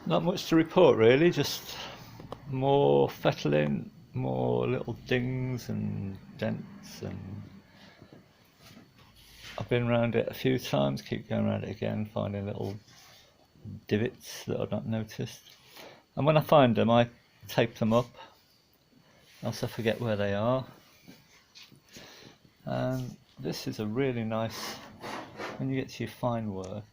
Not much to report really, just more fettling, more little dings and dents, and I've been around it a few times, keep going around it again, finding little divots that I've not noticed. And when I find them, I tape them up, else I forget where they are. And this is a really nice, when you get to your fine work,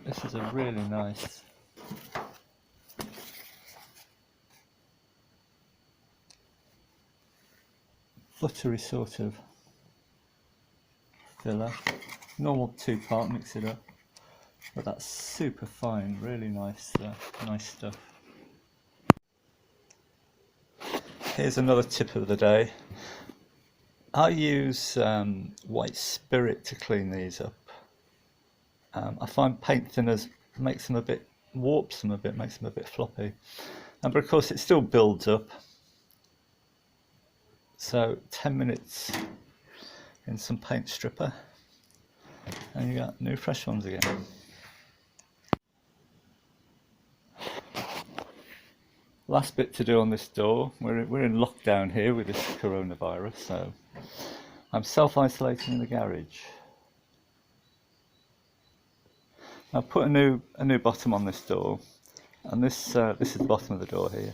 this is a really nice fluttery sort of filler. Normal 2-part, mix it up, but that's super fine, really nice, nice stuff. Here's another tip of the day. I use white spirit to clean these up. I find paint thinners makes them a bit, warps them a bit, makes them a bit floppy, but of course it still builds up. So 10 minutes in some paint stripper and you got new fresh ones again. Last bit to do on this door. We're in lockdown here with this coronavirus, so I'm self-isolating in the garage. I've put a new bottom on this door, and this is the bottom of the door here,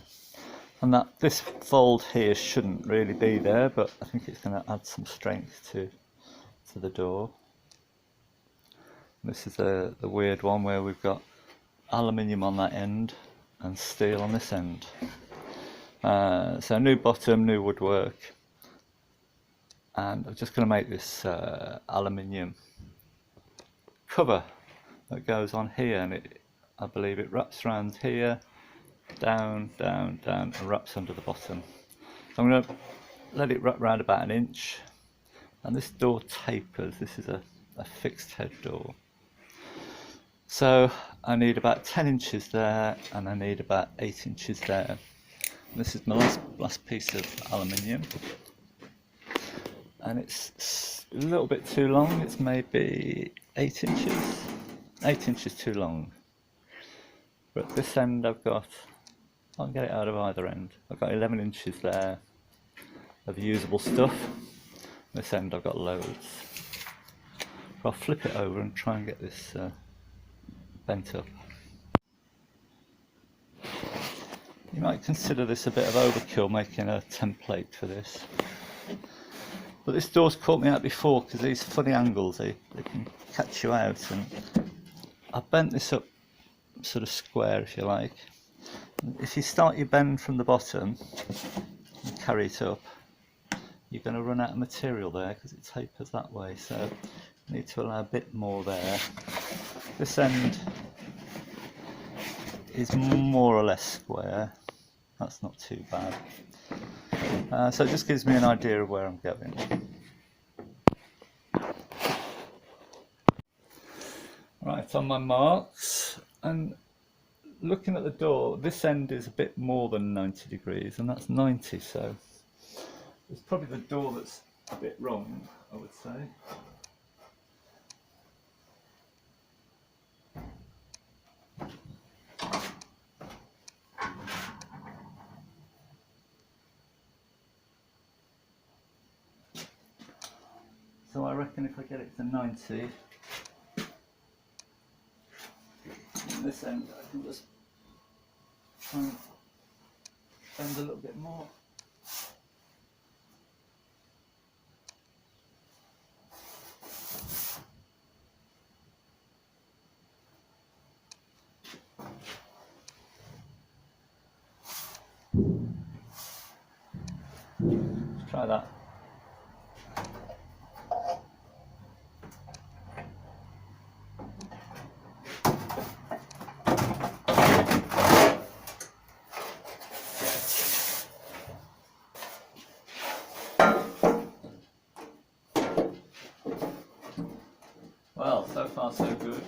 and this fold here shouldn't really be there, but I think it's going to add some strength to the door. This is the weird one where we've got aluminium on that end and steel on this end. So new bottom, new woodwork, and I'm just going to make this aluminium cover that goes on here, and I believe it wraps around here, down, down, down, and wraps under the bottom. So I'm going to let it wrap around about 1 inch, and this door tapers. This is a fixed head door. So I need about 10 inches there, and I need about 8 inches there. And this is my last piece of aluminium, and it's a little bit too long. It's maybe 8 inches. 8 inches too long. But this end I can get it out of either end. I've got 11 inches there of usable stuff. This end I've got loads. I'll flip it over and try and get this bent up. You might consider this a bit of overkill, making a template for this. But this door's caught me out before because these funny angles, they can catch you out, and I bent this up sort of square, if you like. If you start your bend from the bottom and carry it up, you're going to run out of material there because it tapers that way, so you need to allow a bit more there. This end is more or less square, that's not too bad. So it just gives me an idea of where I'm going. Right, on my marks, and looking at the door, this end is a bit more than 90 degrees, and that's 90, so it's probably the door that's a bit wrong, I would say. So I reckon if I get it to 90, this end I can just try and bend a little bit more. Let's try that. Well, so far so good.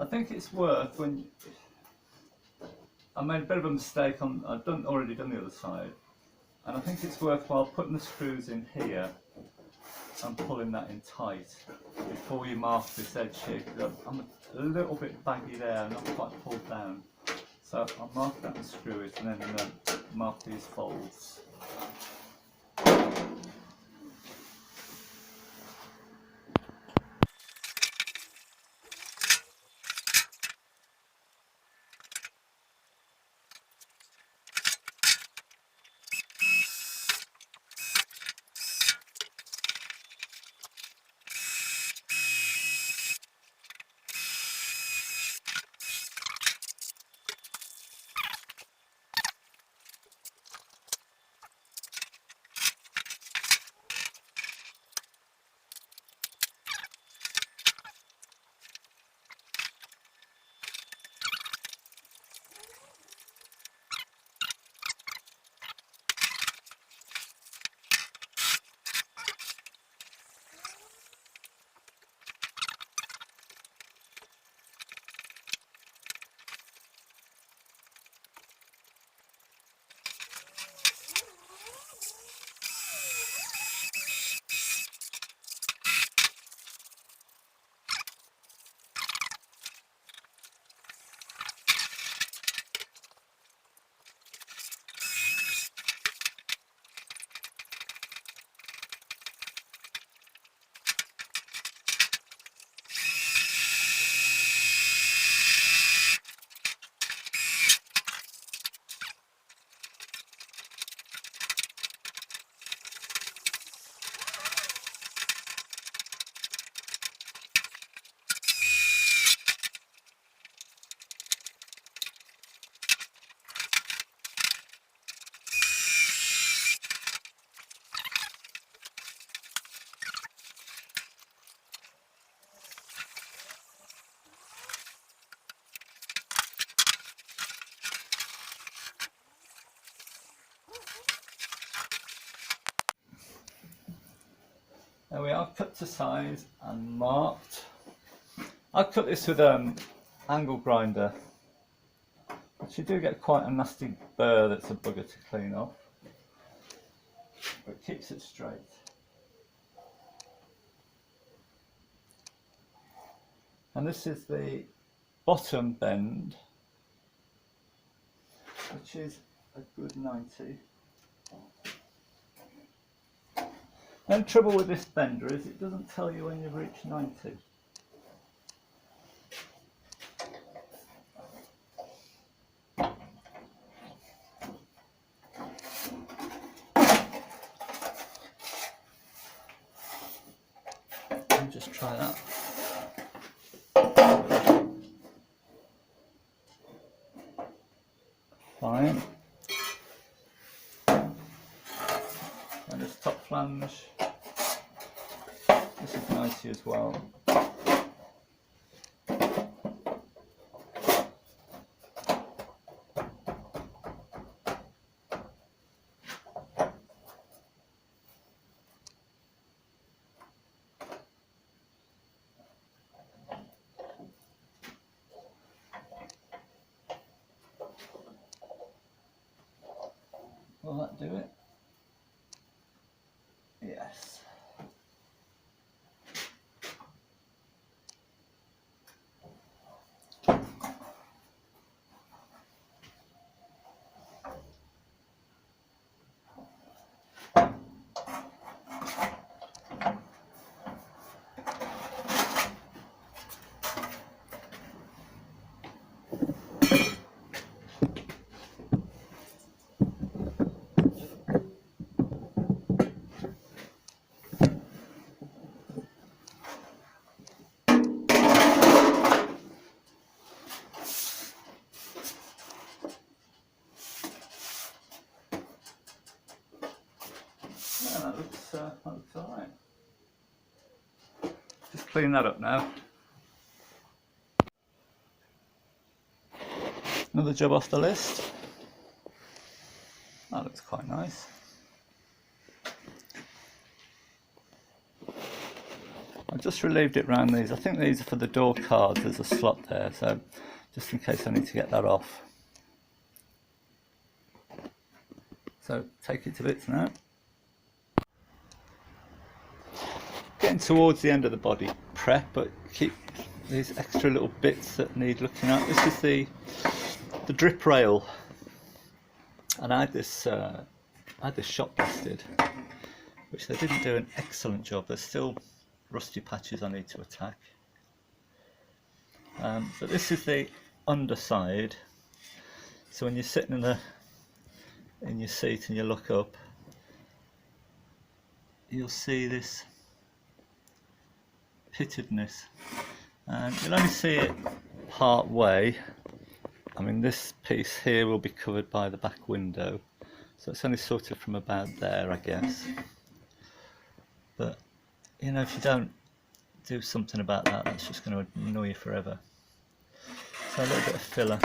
I think it's worth, when I made a bit of a mistake on, I've already done the other side, and I think it's worthwhile putting the screws in here and pulling that in tight before you mark this edge here, because I'm a little bit baggy there, not quite pulled down. So I'll mark that and screw it, and then mark these folds. There we are, cut to size and marked. I've cut this with an angle grinder, but you do get quite a nasty burr that's a bugger to clean off, but it keeps it straight. And this is the bottom bend, which is a good 90. The only trouble with this bender is it doesn't tell you when you've reached 90. Let me just try that. Fine. And this top flange, this is 90 as well. Will that do it? Yes. Yeah, that looks alright. Just clean that up now. Another job off the list. That looks quite nice. I've just relieved it around these. I think these are for the door cards. There's a slot there, so just in case I need to get that off. So take it to bits now. getting towards the end of the body prep, but keep these extra little bits that need looking at. This is the drip rail, and I had this shop blasted, which they didn't do an excellent job. There's still rusty patches I need to attack. But this is the underside. So when you're sitting in your seat and you look up, you'll see this pittedness, and you'll only see it part way. I mean, this piece here will be covered by the back window, so it's only sort of from about there, I guess. But you know, if you don't do something about that, that's just going to annoy you forever. So a little bit of filler,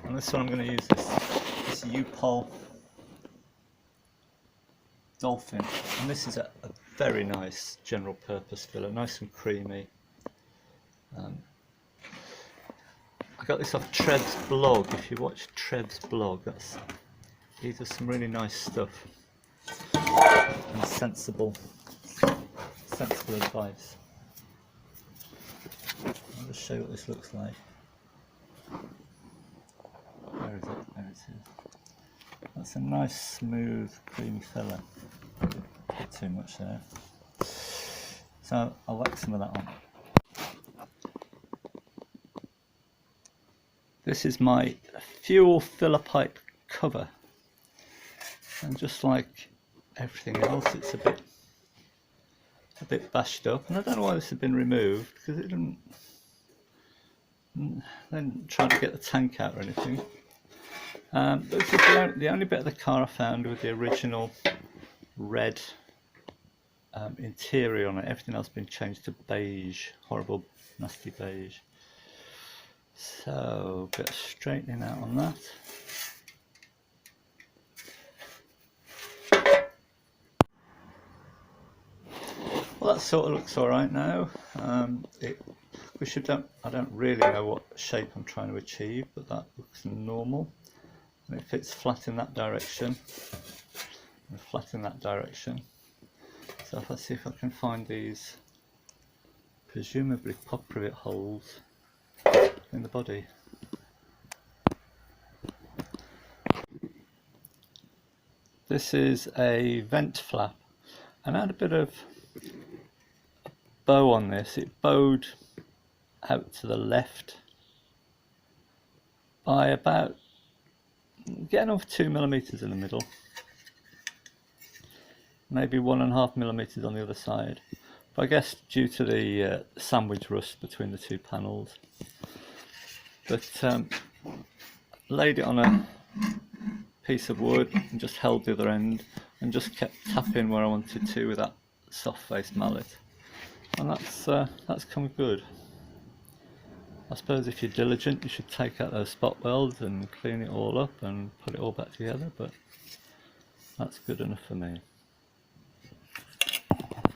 and this one I'm going to use this U-Pol Dolphin, and this is a very nice general purpose filler, nice and creamy. I got this off Treb's blog. If you watch Treb's blog, he does some really nice stuff and sensible advice. I'll just show you what this looks like. Where is it? There it is. That's a nice, smooth, creamy filler. Not too much there. So I'll whack some of that on. This is my fuel filler pipe cover, and just like everything else, it's a bit bashed up, and I don't know why this had been removed, because it didn't try to get the tank out or anything. But this is the only bit of the car I found with the original red interior on it. Everything else has been changed to beige, horrible nasty beige. So a bit of straightening out on that. Well, that sort of looks alright now. I don't really know what shape I'm trying to achieve, but that looks normal. And it fits flat in that direction, and flat in that direction. So let's see if I can find these presumably pop privet holes in the body. This is a vent flap, and I had a bit of bow on this. It bowed out to the left by about getting off 2 millimeters in the middle, maybe 1.5 millimeters on the other side, but I guess due to the sandwich rust between the two panels. But laid it on a piece of wood and just held the other end and just kept tapping where I wanted to with that soft face mallet, and that's come good. I suppose if you're diligent, you should take out those spot welds and clean it all up and put it all back together, but that's good enough for me.